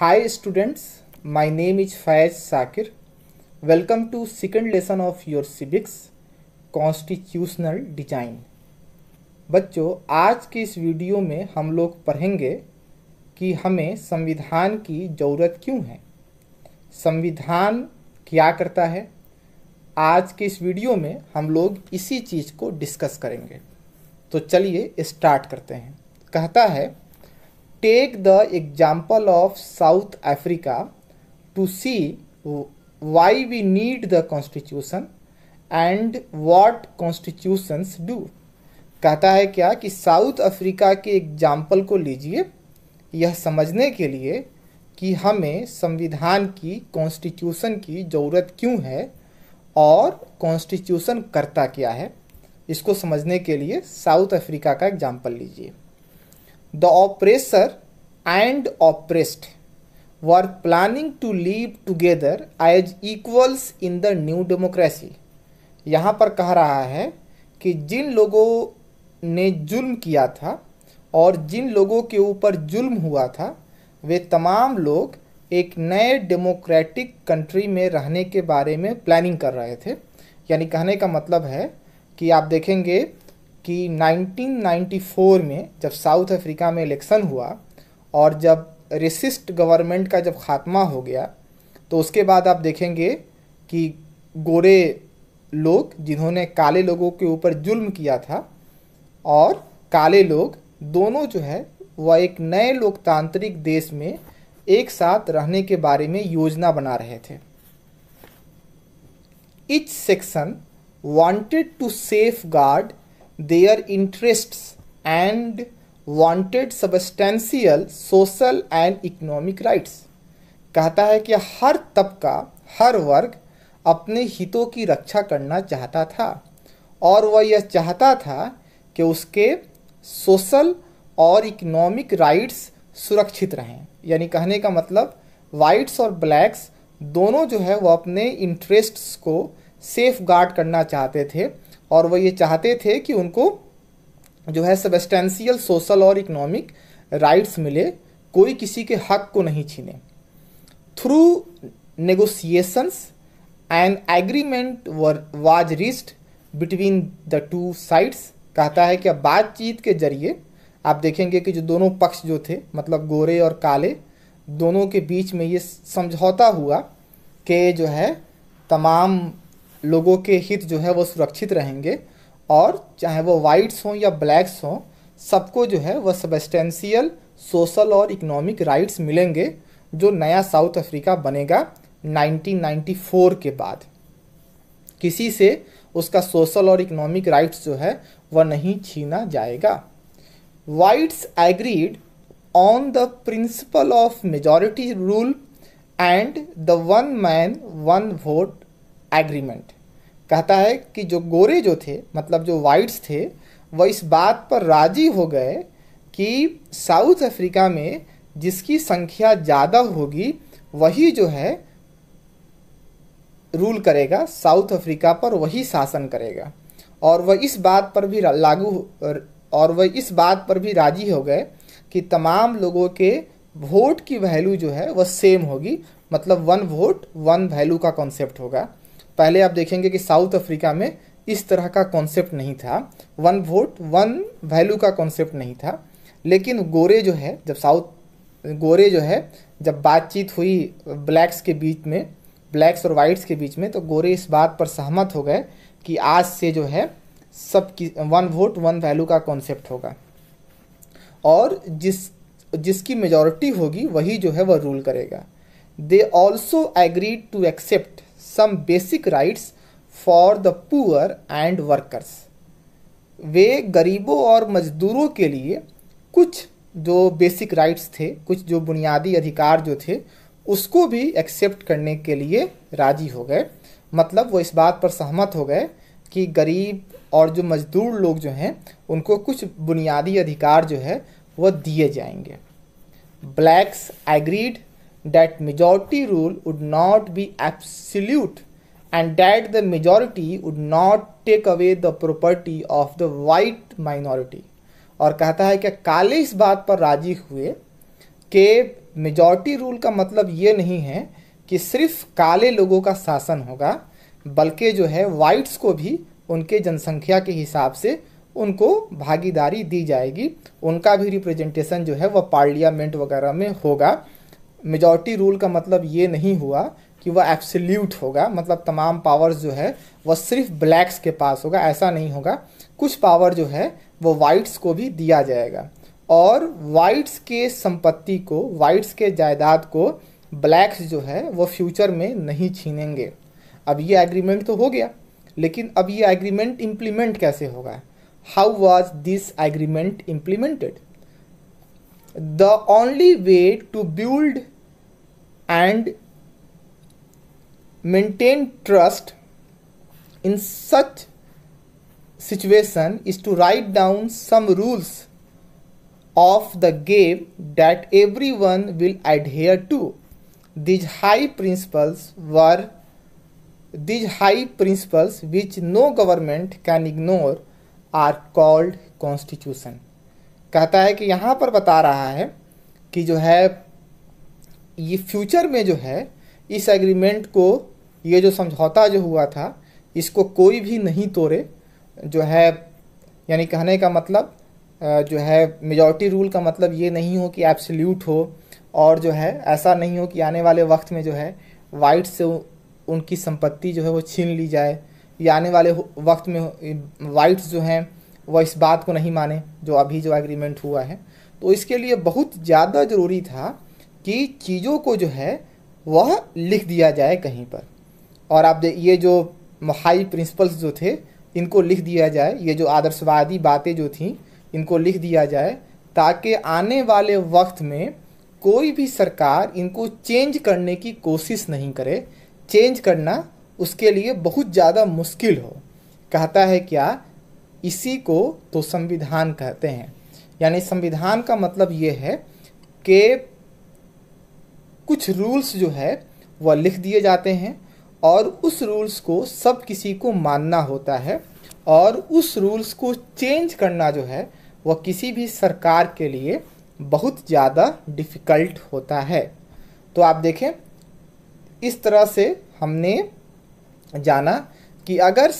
Hi students, my name is Faiz Sakir. Welcome to second lesson of your civics constitutional design. बच्चों, आज के इस video में हम लोग पढ़ेंगे कि हमें संविधान की ज़रूरत क्यों है, संविधान क्या करता है। आज के इस वीडियो में हम लोग इसी चीज़ को डिस्कस करेंगे। तो चलिए स्टार्ट करते हैं। कहता है, take the example of South Africa to see why we need the constitution and what constitutions do. कहता है क्या कि साउथ अफ्रीका के एग्जाम्पल को लीजिए यह समझने के लिए कि हमें संविधान की कॉन्स्टिट्यूशन की ज़रूरत क्यों है और कॉन्स्टिट्यूशन करता क्या है। इसको समझने के लिए साउथ अफ्रीका का एग्जाम्पल लीजिए। The oppressor and oppressed were planning to live together as equals in the new democracy। यहाँ पर कह रहा है कि जिन लोगों ने जुल्म किया था और जिन लोगों के ऊपर जुल्म हुआ था वे तमाम लोग एक नए डेमोक्रेटिक कंट्री में रहने के बारे में प्लानिंग कर रहे थे। यानी कहने का मतलब है कि आप देखेंगे कि 1994 में जब साउथ अफ्रीका में इलेक्शन हुआ और जब रेसिस्ट गवर्नमेंट का जब खात्मा हो गया तो उसके बाद आप देखेंगे कि गोरे लोग जिन्होंने काले लोगों के ऊपर जुल्म किया था और काले लोग दोनों जो है वह एक नए लोकतांत्रिक देश में एक साथ रहने के बारे में योजना बना रहे थे। Each section wanted to safeguard their interests and wanted substantial social and economic rights। कहता है कि हर तबका, हर वर्ग अपने हितों की रक्षा करना चाहता था और वह यह चाहता था कि उसके सोशल और इकोनॉमिक राइट्स सुरक्षित रहें। यानी कहने का मतलब वाइट्स और ब्लैक्स दोनों जो है वह अपने इंटरेस्ट्स को सेफ गार्ड करना चाहते थे और वह ये चाहते थे कि उनको जो है सबस्टेंशियल सोशल और इकोनॉमिक राइट्स मिले, कोई किसी के हक को नहीं छीने। Through negotiations and agreement was reached between the two sides. कहता है कि अब बातचीत के जरिए आप देखेंगे कि जो दोनों पक्ष जो थे मतलब गोरे और काले दोनों के बीच में ये समझौता हुआ कि जो है तमाम लोगों के हित जो है वो सुरक्षित रहेंगे और चाहे वो वाइट्स हों या ब्लैक्स हों सबको जो है वह सबस्टेंशियल सोशल और इकोनॉमिक राइट्स मिलेंगे जो नया साउथ अफ्रीका बनेगा 1994 के बाद। किसी से उसका सोशल और इकोनॉमिक राइट्स जो है वह नहीं छीना जाएगा। Whites agreed on the principle of majority rule and the one man one vote agreement. कहता है कि जो गोरे जो थे मतलब जो वाइट्स थे वह इस बात पर राजी हो गए कि साउथ अफ्रीका में जिसकी संख्या ज़्यादा होगी वही जो है रूल करेगा, साउथ अफ्रीका पर वही शासन करेगा और वह इस बात पर भी राजी हो गए कि तमाम लोगों के वोट की वैल्यू जो है वह सेम होगी, मतलब वन वोट वन वैल्यू का कॉन्सेप्ट होगा। पहले आप देखेंगे कि साउथ अफ्रीका में इस तरह का कॉन्सेप्ट नहीं था, वन वोट वन वैल्यू का कॉन्सेप्ट नहीं था। लेकिन गोरे जो है जब बातचीत हुई ब्लैक्स के बीच में, ब्लैक्स और वाइट्स के बीच में, तो गोरे इस बात पर सहमत हो गए कि आज से जो है सबकी वन वोट वन वैल्यू का कॉन्सेप्ट होगा और जिसकी मेजॉरिटी होगी वही जो है वह रूल करेगा। They also agreed to accept some basic rights for the poor and workers। वे गरीबों और मजदूरों के लिए कुछ जो बेसिक राइट्स थे, कुछ जो बुनियादी अधिकार जो थे उसको भी एक्सेप्ट करने के लिए राजी हो गए। मतलब वो इस बात पर सहमत हो गए कि गरीब और जो मजदूर लोग जो हैं उनको कुछ बुनियादी अधिकार जो है वह दिए जाएंगे। Blacks agreed that majority rule would not be absolute and that the majority would not take away the property of the white minority। और कहता है कि काले इस बात पर राजी हुए कि मेजॉरिटी रूल का मतलब ये नहीं है कि सिर्फ काले लोगों का शासन होगा, बल्कि जो है वाइट्स को भी उनके जनसंख्या के हिसाब से उनको भागीदारी दी जाएगी, उनका भी रिप्रेजेंटेशन जो है वह पार्लियामेंट वगैरह में होगा। मेजॉरिटी रूल का मतलब ये नहीं हुआ कि वह एब्सोल्यूट होगा, मतलब तमाम पावर्स जो है वह सिर्फ ब्लैक्स के पास होगा, ऐसा नहीं होगा। कुछ पावर जो है वो वाइट्स को भी दिया जाएगा और वाइट्स के संपत्ति को, वाइट्स के जायदाद को ब्लैक्स जो है वो फ्यूचर में नहीं छीनेंगे। अब ये एग्रीमेंट तो हो गया, लेकिन अब ये एग्रीमेंट इम्प्लीमेंट कैसे होगा? How was this agreement implemented? The only way to build and maintain trust in such situation is to write down some rules of the game that everyone will adhere to. These high principles which no government can ignore are called constitution. कहता है कि यहाँ पर बता रहा है कि जो है ये फ्यूचर में जो है इस एग्रीमेंट को, ये जो समझौता जो हुआ था, इसको कोई भी नहीं तोड़े, जो है यानी कहने का मतलब जो है मेजॉरिटी रूल का मतलब ये नहीं हो कि एब्सोल्यूट हो, और जो है ऐसा नहीं हो कि आने वाले वक्त में जो है वाइट से उनकी संपत्ति जो है वो छीन ली जाए, या आने वाले वक्त में वाइट्स जो हैं वह इस बात को नहीं माने जो अभी जो एग्रीमेंट हुआ है। तो इसके लिए बहुत ज़्यादा ज़रूरी था कि चीज़ों को जो है वह लिख दिया जाए कहीं पर, और आप ये जो हाई प्रिंसिपल्स जो थे इनको लिख दिया जाए, ये जो आदर्शवादी बातें जो थी इनको लिख दिया जाए, ताकि आने वाले वक्त में कोई भी सरकार इनको चेंज करने की कोशिश नहीं करे। चेंज करना उसके लिए बहुत ज़्यादा मुश्किल हो। कहता है क्या? इसी को तो संविधान कहते हैं। यानी संविधान का मतलब ये है कि कुछ रूल्स जो है वह लिख दिए जाते हैं और उस रूल्स को सब किसी को मानना होता है, और उस रूल्स को चेंज करना जो है वह किसी भी सरकार के लिए बहुत ज़्यादा डिफ़िकल्ट होता है। तो आप देखें, इस तरह से हमने जाना कि अगर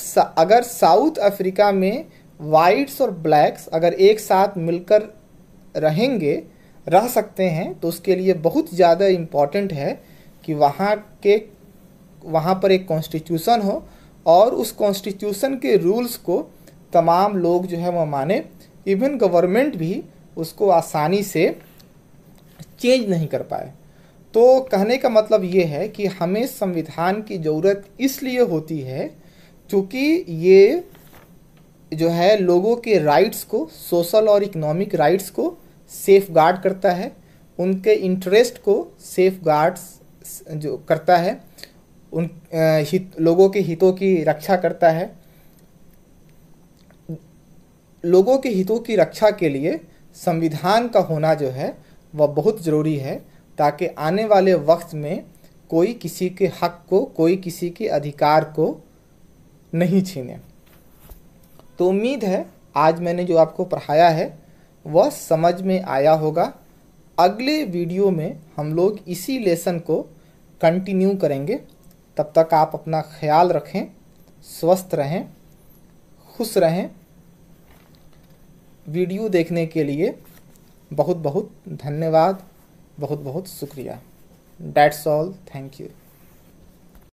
साउथ अफ्रीका में वाइट्स और ब्लैक्स अगर एक साथ मिलकर रह सकते हैं, तो उसके लिए बहुत ज़्यादा इम्पॉर्टेंट है कि वहाँ पर एक कॉन्स्टिट्यूशन हो और उस कॉन्स्टिट्यूशन के रूल्स को तमाम लोग जो है वो माने। इवन गवर्नमेंट भी उसको आसानी से चेंज नहीं कर पाए। तो कहने का मतलब ये है कि हमें संविधान की ज़रूरत इसलिए होती है क्योंकि ये जो है लोगों के राइट्स को, सोशल और इकोनॉमिक राइट्स को सेफ गार्ड करता है, उनके इंटरेस्ट को सेफ गार्ड्स जो करता है, उन लोगों के हितों की रक्षा करता है। लोगों के हितों की रक्षा के लिए संविधान का होना जो है वह बहुत ज़रूरी है, ताकि आने वाले वक्त में कोई किसी के हक को, कोई किसी के अधिकार को नहीं छीने। तो उम्मीद है आज मैंने जो आपको पढ़ाया है वह समझ में आया होगा। अगले वीडियो में हम लोग इसी लेसन को कंटिन्यू करेंगे। तब तक आप अपना ख्याल रखें, स्वस्थ रहें, खुश रहें। वीडियो देखने के लिए बहुत बहुत धन्यवाद, बहुत बहुत शुक्रिया। That's all. Thank you.